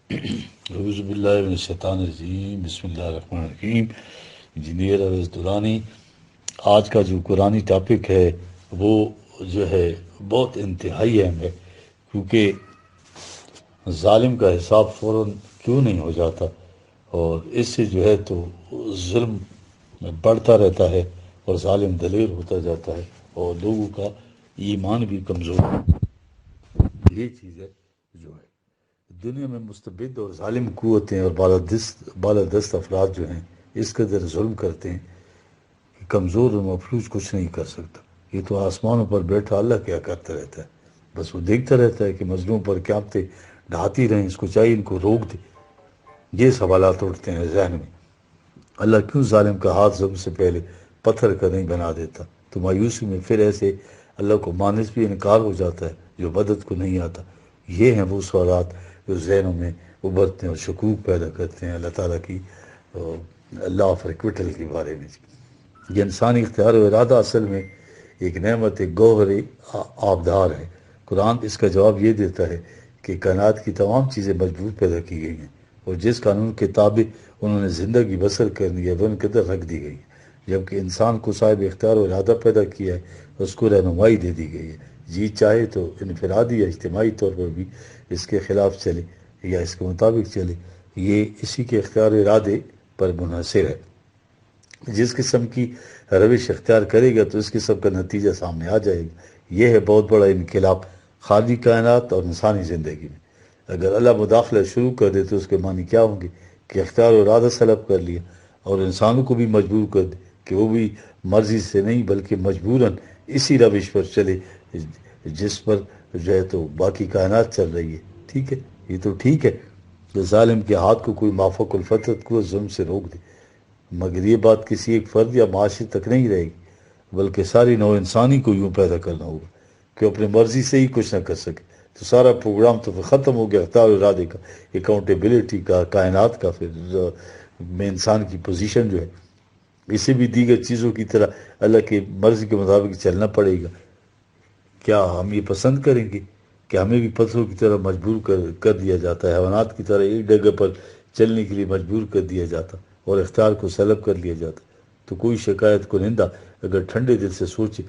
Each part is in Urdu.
اعوذ باللہ من الشیطان الرجیم، بسم اللہ الرحمن الرحیم۔ انجینئر اویس درانی، آج کا جو قرآنی ٹاپک ہے وہ جو ہے بہت انتہائی اہم ہے، کیونکہ ظالم کا حساب فوراً کیوں نہیں ہو جاتا، اور اس سے جو ہے تو ظلم بڑھتا رہتا ہے اور ظالم دلیر ہوتا جاتا ہے اور لوگوں کا ایمان بھی کمزور ہوتا ہے۔ یہ چیز ہے جو ہے دنیا میں مستبد اور ظالم قوتیں اور بالادست افراد جو ہیں اس قدر ظلم کرتے ہیں کہ کمزور اور مفلوج کچھ نہیں کر سکتا۔ یہ تو آسمانوں پر بیٹھا اللہ کیا کرتا رہتا ہے، بس وہ دیکھتا رہتا ہے کہ مظلوم پر قیامتیں ڈھاتی رہیں، اس کو چاہیے ان کو روک دے۔ یہ سوالات اٹھتے ہیں ذہن میں، اللہ کیوں ظالم کا ہاتھ ظلم سے پہلے پتھر کا نہیں بنا دیتا؟ تو مایوسی میں پھر ایسے اللہ کو ماننے سے بھی انکار ہو جاتا ہے جو مدد کو نہیں آتا۔ یہ ہیں وہ سوالات جو ذہنوں میں ابھرتے ہیں اور شکوک پیدا کرتے ہیں اللہ تعالیٰ کی لا آف ایکویٹل کے بارے میں۔ یہ انسانی اختیار و ارادہ اصل میں ایک نعمت، ایک گوہر آبدار ہے۔ قرآن اس کا جواب یہ دیتا ہے کہ کائنات کی تمام چیزیں مجبور پیدا کی گئی ہیں، اور جس قانون کے تابع انہوں نے زندگی بسر کرنی ہے وہ ان کے اندر رکھ دی گئی ہے، جبکہ انسان کو صاحب اختیار و ارادہ پیدا کیا ہے، اس کو رہنمائی دے دی گئی ہے۔ جی چاہے تو انفرادی یا اجتماعی طور پر بھی اس کے خلاف چلے یا اس کے مطابق چلے، یہ اسی کے اختیار و ارادے پر منحصر ہے۔ جس قسم کی روش اختیار کرے گا تو اس قسم کا نتیجہ سامنے آ جائے گا۔ یہ ہے بہت بڑا انقلاب خارجی کائنات اور انسانی زندگی میں۔ اگر اللہ مداخلہ شروع کر دے تو اس کے معنی کیا ہوں گے کہ اختیار و ارادہ سلب کر لیا، اور انسانوں کو بھی مجبور کر دے کہ وہ بھی مرضی سے نہیں بلکہ مجبوراً اسی روش پر چلے جس پر جو ہے تو باقی کائنات چل رہی ہے۔ ٹھیک ہے، یہ تو ٹھیک ہے کہ ظالم کے ہاتھ کو کوئی مافوق الفطرت کو ظلم سے روک دے، مگر یہ بات کسی ایک فرد یا معاشرے تک نہیں رہے گی، بلکہ ساری نوع انسانی کو یوں پیدا کرنا ہوگا کہ اپنے مرضی سے ہی کچھ نہ کر سکے۔ تو سارا پروگرام تو پھر ختم ہو گیا، اختیار و ارادے کا، اکاؤنٹیبلٹی کا، کائنات کا، پھر میں انسان کی پوزیشن جو ہے اسے بھی دیگر چیزوں کی طرح اللہ کی مرضی کے مطابق چلنا پڑے گا۔ کیا ہم یہ پسند کریں گے کہ ہمیں بھی پتھروں کی طرح مجبور کر دیا جاتا ہے، حیوانات کی طرح ایک جگہ پر چلنے کے لیے مجبور کر دیا جاتا اور اختیار کو سلب کر لیا جاتا؟ تو کوئی شکایت کنندہ اگر ٹھنڈے دل سے سوچے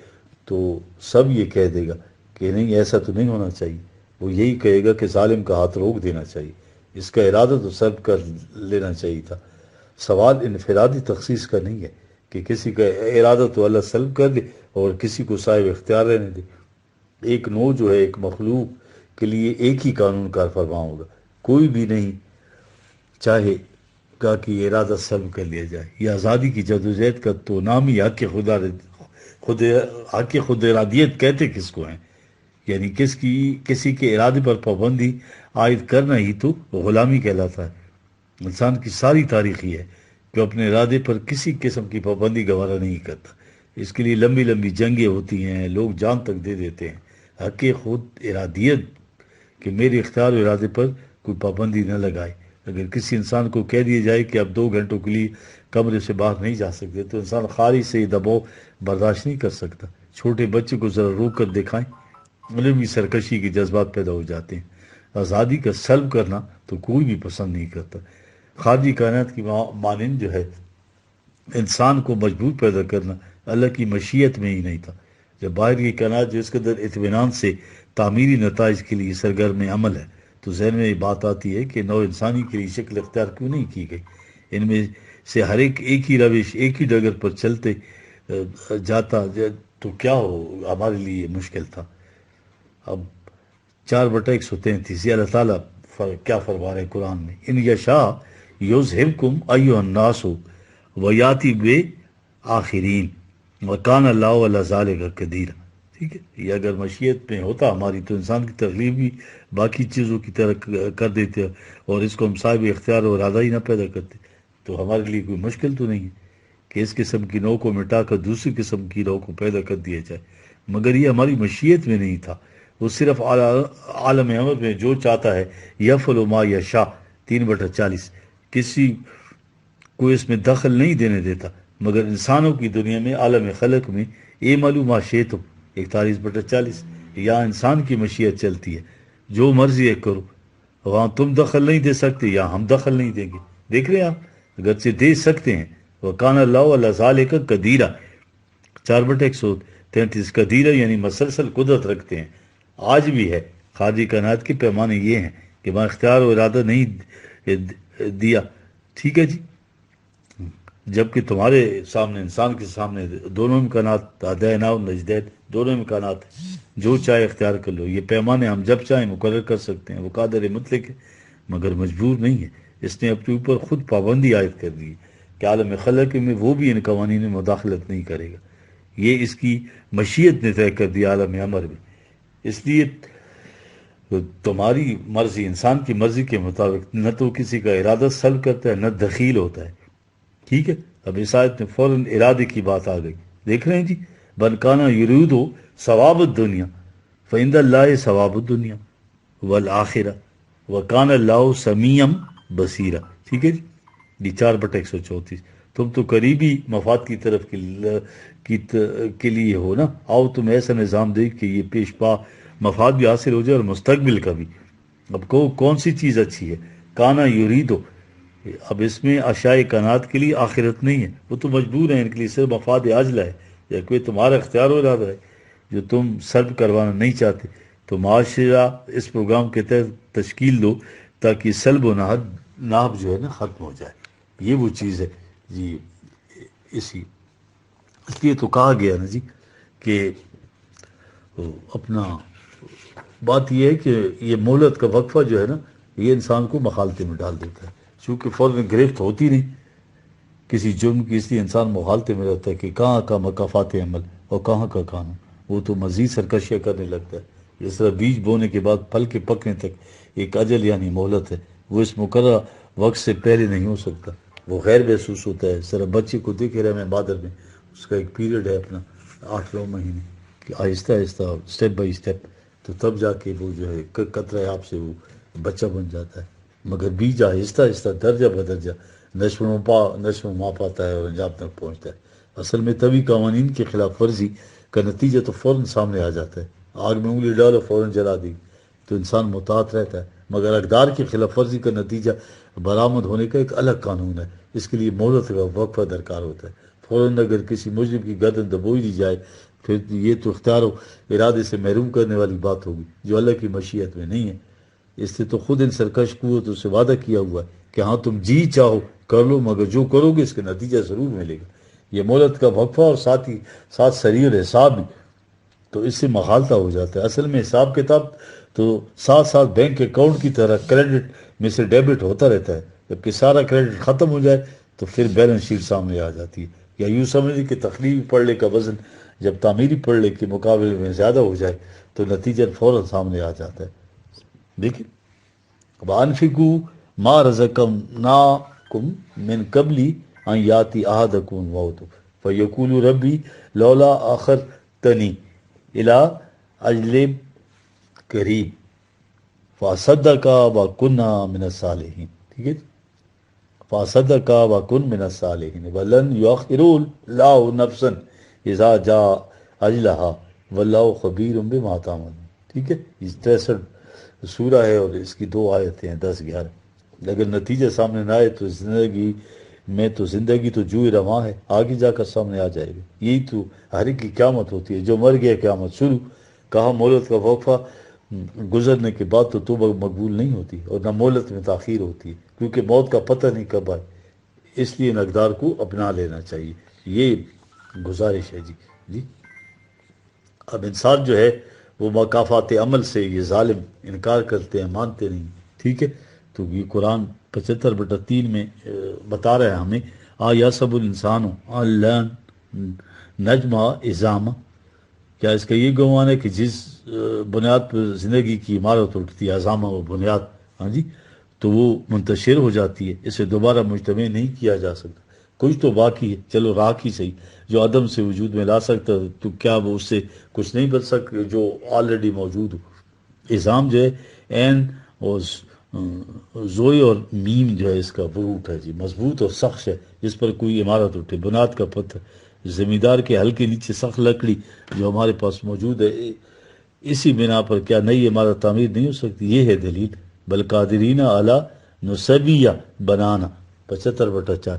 تو سب یہ کہہ دے گا کہ نہیں، ایسا تو نہیں ہونا چاہیے۔ وہ یہی کہے گا کہ ظالم کا ہاتھ روک دینا چاہیے، اس کا ارادہ تو سلب کر لینا چاہیے تھا۔ سوال انفرادی تخصیص کا نہیں ہے کہ کسی کا ارادہ تو اللہ سلب کر دے اور کسی کو صاحب اختیار رہنے دے۔ ایک نوع جو ہے، ایک مخلوق کے لیے ایک ہی قانون کار فرما ہوگا، کوئی بھی نہیں چاہے گا کہ یہ ارادہ سلب کر لیا جائے۔ یہ آزادی کی جدوجہد کا تو نام ہی حق خود ارادیت کہتے کس کو ہیں؟ یعنی کسی کے ارادے پر پابندی عائد کرنا ہی تو غلامی کہلاتا ہے۔ انسان کی ساری تاریخ یہ ہے کہ اپنے ارادے پر کسی قسم کی پابندی گوارا نہیں کرتا۔ اس کے لیے لمبی لمبی جنگیں ہوتی ہیں، لوگ جان تک دے دیتے ہیں۔ حق خود ارادیت کہ میرے اختیار و ارادے پر کوئی پابندی نہ لگائے۔ اگر کسی انسان کو کہہ دیا جائے کہ اب 2 گھنٹوں کے لیے کمرے سے باہر نہیں جا سکتے تو انسان خارج سے یہ دباؤ برداشت نہیں کر سکتا۔ چھوٹے بچے کو ذرا روک کر دکھائیں، انہیں بھی سرکشی کے جذبات پیدا ہو جاتے ہیں۔ آزادی کا سلب کرنا تو کوئی بھی پسند نہیں کرتا۔ خارجی کائنات کی مانند جو ہے انسان کو مجبور پیدا کرنا اللہ کی مشیت میں ہی نہیں تھا۔ جب باہر کی کائنات جو اس قدر اطمینان سے تعمیری نتائج کے لیے سرگرم عمل ہے تو ذہن میں یہ بات آتی ہے کہ نوع انسانی کے لیے شکل اختیار کیوں نہیں کی گئی؟ ان میں سے ہر ایک ہی روش ایک ہی ڈگر پر چلتے جاتا تو کیا ہو ہمارے لیے مشکل تھا۔ اب 4/133 اللہ تعالیٰ کیا فرما رہے ہیں قرآن میں؟ ان یشاء یذہبکم ایھا الناس ویاتی بے آخرین وکان اللہ علی ذالک قدیر۔ ٹھیک ہے، یہ اگر مشیت میں ہوتا ہماری تو انسان کی تخلیق بھی باقی چیزوں کی طرح کر دیتے اور اس کو ہم صاحب اختیار و ارادہ ہی نہ پیدا کرتے، تو ہمارے لیے کوئی مشکل تو نہیں ہے کہ اس قسم کی نوع کو مٹا کر دوسری قسم کی نوع کو پیدا کر دیا جائے، مگر یہ ہماری مشیت میں نہیں تھا۔ وہ صرف عالم امر میں جو چاہتا ہے یفعل ما یشاء 3/40 کسی کو اس میں دخل نہیں دینے دیتا، مگر انسانوں کی دنیا میں عالم خلق میں اعملوا ما شئتم 41/40 یا انسان کی مشیت چلتی ہے، جو مرضی ہے کرو، وہاں تم دخل نہیں دے سکتے یا ہم دخل نہیں دیں گے. دیکھ رہے ہیں آپ, اگرچہ دے سکتے ہیں. وَكَانَ اللَّهُ عَلَىٰ ذَٰلِكَ قَدِيرًا 4/133 قدیرہ یعنی مسلسل قدرت رکھتے ہیں, آج بھی ہے. خارجی کائنات کے پیمانے یہ ہیں کہ وہاں اختیار و ارادہ نہیں دیا, ٹھیک ہے جی, جبکہ تمہارے سامنے, انسان کے سامنے دونوں امکانات, ہدینا و نجدین, دونوں امکانات ہیں, جو چاہے اختیار کر لو. یہ پیمانے ہم جب چاہیں مقرر کر سکتے ہیں. وہ قادر مطلق ہے مگر مجبور نہیں ہے. اس نے اپنے اوپر خود پابندی عائد کر دی کہ عالم خلق میں وہ بھی ان قوانین میں مداخلت نہیں کرے گا. یہ اس کی مشیت نے طے کر دیا عالم امر میں. اس لیے تمہاری مرضی انسان کی مرضی کے مطابق نہ تو کسی کا ارادہ سلب کرتا ہے نہ دخیل ہوتا ہے, ٹھیک ہے. اب اس آیت میں فوراً ارادے کی بات آ گئی. دیکھ رہے ہیں جی, بلکانہ یرید و ثواب الدنیا فعند اللہ ثواب الدنیا والآخرہ وکان اللہ سمیعا بصیرا, ٹھیک ہے جی. یہ 4/134. تم تو قریبی مفاد کی طرف کے لیے ہو نا. آؤ تم ایسا نظام دے کہ یہ پیش پا مفاد بھی حاصل ہو جائے اور مستقبل کا بھی. اب کون سی چیز اچھی ہے؟ کانا یریدو, اب اس میں اشیاء کائنات کے لیے آخرت نہیں ہے, وہ تو مجبور ہیں ان کے لیے صرف مفاد عاجلہ ہے, یا کوئی تمہارا اختیار ہو رہا ہے جو تم سلب کروانا نہیں چاہتے. تو معاشرہ اس پروگرام کے تحت تشکیل دو تاکہ سلب و نہب جو ہے نا ختم ہو جائے. یہ وہ چیز ہے جی. اس لیے تو کہا گیا نا جی کہ اپنا بات یہ ہے کہ یہ مہلت کا وقفہ جو ہے نا یہ انسان کو مخالطے میں ڈال دیتا ہے, چونکہ فوراً گرفت ہوتی نہیں کسی جرم کی. اس لیے انسان مخالطے میں رہتا ہے کہ کہاں کا مقافات عمل اور کہاں کا قانون. وہ تو مزید سرکشیاں کرنے لگتا ہے. جس طرح بیج بونے کے بعد پھل کے پکنے تک ایک اجل یعنی مہلت ہے, وہ اس مقررہ وقت سے پہلے نہیں ہو سکتا. وہ غیر محسوس ہوتا ہے. ذرا بچے کو دیکھ رہے ہیں بادر میں, اس کا ایک پیریڈ ہے اپنا 8-9 مہینے کہ آہستہ آہستہ اسٹیپ بائی اسٹیپ, تو تب جا کے وہ جو ہے قطرہ آپ سے وہ بچہ بن جاتا ہے. مگر بیج آہستہ آہستہ درجہ بدرجہ نشو ماں پاتا ہے اور انجام تک پہنچتا ہے. اصل میں تبھی قوانین کی خلاف ورزی کا نتیجہ تو فوراً سامنے آ جاتا ہے. آگ میں انگلی ڈالو فوراً جلا دی تو انسان محتاط رہتا ہے. مگر اقدار کی خلاف ورزی کا نتیجہ برآمد ہونے کا ایک الگ قانون ہے. اس کے لیے مہلت کا وقفہ درکار ہوتا ہے. فوراً اگر کسی مجرم کی گردن دبوئی دی جائے پھر یہ تو اختیار و ارادے سے محروم کرنے والی بات ہوگی جو اللہ کی مشیت میں نہیں ہے. اس سے تو خود ان سرکش قوتوں سے وعدہ کیا ہوا ہے کہ ہاں تم جی چاہو کر لو, مگر جو کرو گے اس کا نتیجہ ضرور ملے گا. یہ مہلت کا وقفہ اور ساتھ سریع حساب بھی تو اس سے مغالطہ ہو جاتا ہے. اصل میں حساب کتاب تو ساتھ ساتھ بینک اکاؤنٹ کی طرح کریڈٹ میں سے ڈیبٹ ہوتا رہتا ہے. جبکہ سارا کریڈٹ ختم ہو جائے تو پھر بیلنس شیٹ سامنے آ جاتی ہے. یا یوں سمجھیں کہ تخلیقی پڑھنے کا وزن جب تعمیری پڑھنے کے مقابلے میں زیادہ ہو جائے تو نتیجہ فوراً سامنے آ جاتا ہے. دیکھیں, وَأَنفِقُوا مَا رَزَقْنَاكُم مِّن قَبْلِ أَن يَأْتِيَ أَحَدَكُمُ الْمَوْتُ فَيَقُولُ رَبِّي لَوْلَا أَخَّرْتَنِي إِلَىٰ أَجَلٍ قَرِيبٍ فَأَصَدَّقَ وَأَكُن مِّنَ الصَّالِحِينَ. ٹھیک ہے, فَأَصَدَّقَ وَأَكُن مِّن الصَّالِحِينَ وَلَن يُؤَخِّرَ اللَّهُ نَفْسًا إِذَا جَاءَ أَجَلُهَا وَاللَّهُ خَبِيرٌ بِمَا تَعْمَلُونَ. ٹھیک ہے, یہ 63 سورہ ہے اور اس کی 2 آیتیں ہیں, 10-11. اگر نتیجہ سامنے نہ آئے تو زندگی تو جوئے رواں ہے, آگے جا کر سامنے آ جائے گا. یہی تو ہر ایک کی قیامت ہوتی ہے. جو مر گیا قیامت شروع. کہا مہلت کا وقفہ گزرنے کے بعد تو توبہ مقبول نہیں ہوتی اور نہ مہلت میں تاخیر ہوتی ہے, کیونکہ موت کا پتہ نہیں کب آئے. اس لیے ان اقدار کو اپنا لینا چاہیے. یہ گزارش ہے جی. اب انسان جو ہے وہ مقافات عمل سے یہ ظالم انکار کرتے ہیں, مانتے نہیں. ٹھیک ہے, تو یہ قرآن 75/3 میں بتا رہا ہے ہمیں یا سب الانسان نجمہ اظامہ, کیا اس کا یہ گمان ہے کہ جس بنیاد پر زندگی کی عمارت اٹھتی ہے اظامہ و بنیاد, ہاں جی, تو وہ منتشر ہو جاتی ہے. اسے دوبارہ مجتمع نہیں کیا جا سکتا. کچھ تو باقی ہے, چلو راکھ ہی صحیح, جو عدم سے وجود میں لا سکتا تو کیا وہ اس سے کچھ نہیں بن سکتا جو آلریڈی موجود ہو. اظام جو ہے عین اور زوئی اور میم جو ہے اس کا بروٹ ہے جی, مضبوط اور سخت ہے جس پر کوئی عمارت اٹھے. بنیاد کا پتھر, زمیندار کے حل کے نیچے سخت لکڑی جو ہمارے پاس موجود ہے, اسی بنا پر کیا نئی عمارت تعمیر نہیں ہو سکتی. یہ ہے دلیل. بل قادرین علی نسبیہ بنانا 75/4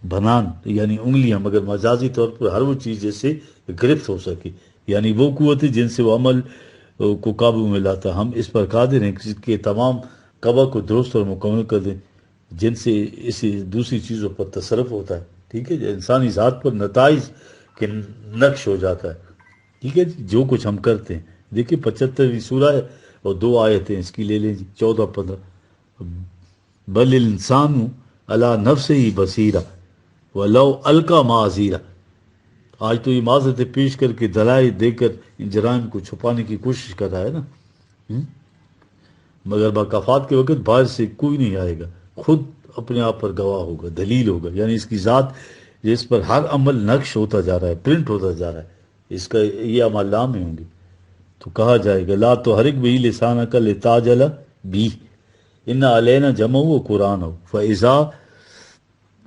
بنان یعنی انگلیاں، مگر مجازی طور پر ہر وہ چیز جیسے گرفت ہو سکے، یعنی وہ قوت جن سے وہ عمل کو قابو میں لاتا. ہم اس پر قادر ہیں کہ تمام قوا کو درست اور مکمل کر دیں جن سے اسی دوسری چیزوں پر تصرف ہوتا ہے. ٹھیک ہے جی، انسانی ذات پر نتائج کے نقش ہو جاتا ہے. ٹھیک ہے جی، جو کچھ ہم کرتے ہیں. دیکھیے 75ویں سورہ ہے اور 2 آیتیں اس کی لے لیں جی، 14-15. بل الانسان علی نفسہ بصیرہ ولو القی معاذیرہ. آج تو یہ معذرتیں پیش کر کے دلائل دے کر ان جرائم کو چھپانے کی کوشش کر رہا ہے نا، مگر مقافات کے وقت باہر سے کوئی نہیں آئے گا، خود اپنے آپ پر گواہ ہوگا، دلیل ہوگا. یعنی اس کی ذات جس پر ہر عمل نقش ہوتا جا رہا ہے، پرنٹ ہوتا جا رہا ہے، اس کا یہ عمل نامے ہوں گے. تو کہا جائے گا لا تحرک بہ لسانک لتعجل بہ ان علینا جمعہ و قرآنہ فاذا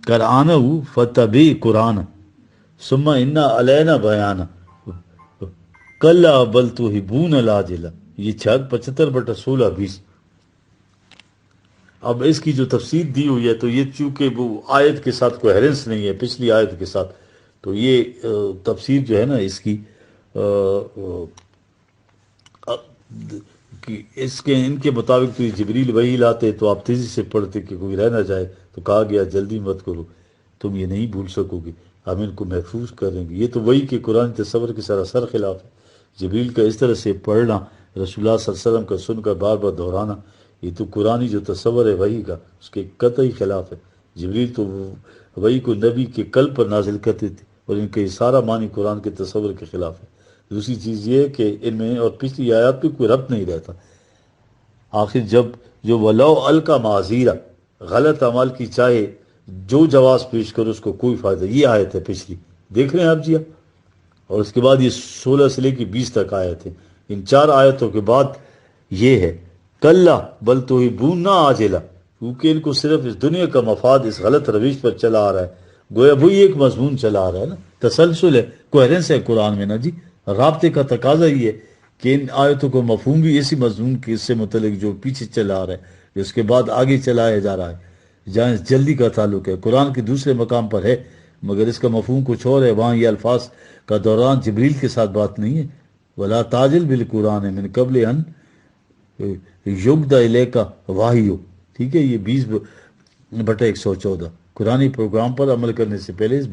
قرآنہ فتبع قرآنہ ثم ان علینا بیانہ کلا بل تحبون العاجلہ. یہ 75/16-20. اب اس کی جو تفسیر دی ہوئی ہے تو یہ چونکہ وہ آیت کے ساتھ کوہرنس نہیں ہے پچھلی آیت کے ساتھ، تو یہ تفسیر جو ہے نا اس کی کہ اس کے ان کے مطابق تو یہ جبریل وحی لاتے تو آپ تیزی سے پڑھتے کہ کوئی رہ نہ جائے، تو کہا گیا جلدی مت کرو، تم یہ نہیں بھول سکو گے، ہم ان کو محفوظ کریں گے. یہ تو وحی کے قرآن تصور کے سراسر خلاف ہے. جبریل کا اس طرح سے پڑھنا، رسول اللہ صلی اللہ علیہ وسلم کا سن کر بار بار دہرانا، یہ تو قرآنی جو تصور ہے وحی کا اس کے قطعی خلاف ہے. جبریل تو وحی کو نبی کے قلب پر نازل کرتے تھے اور ان کا یہ سارا معنی قرآن کے تصور کے خلاف ہے. دوسری چیز یہ ہے کہ ان میں اور پچھلی آیات پہ کوئی ربط نہیں رہتا. آخر جب جو ولو القی معاذیرہ غلط اعمال کی چاہے جو جواز پیش کرو اس کو کوئی فائدہ، یہ آیت ہے پچھلی، دیکھ رہے ہیں آپ جی. اور اس کے بعد یہ 16 سے لے کے 20 تک آیت ہے. ان 4 آیتوں کے بعد یہ ہے کلا بل تحبون عاجلہ، کیونکہ ان کو صرف اس دنیا کا مفاد اس غلط روش پر چلا آ رہا ہے. گویا وہی ایک مضمون چلا آ رہا ہے نا، تسلسل ہے، کوہرنس ہے قرآن میں نا جی. رابطے کا تقاضا یہ ہے کہ ان آیتوں کو مفہوم بھی اسی مضمون کے اس سے متعلق جو پیچھے چلا آ رہا ہے، اس کے بعد آگے چلایا جا رہا ہے، جہاں جلدی کا تعلق ہے قرآن کے دوسرے مقام پر ہے، مگر اس کا مفہوم کچھ اور ہے. وہاں یہ الفاظ کا دوران جبریل کے ساتھ بات نہیں ہے. ولا تاجل بالقرآن من قبل ان یبدأ الیک وحی. ٹھیک ہے، یہ 20/114 قرآنی پروگرام پر عمل کرنے سے پہلے اس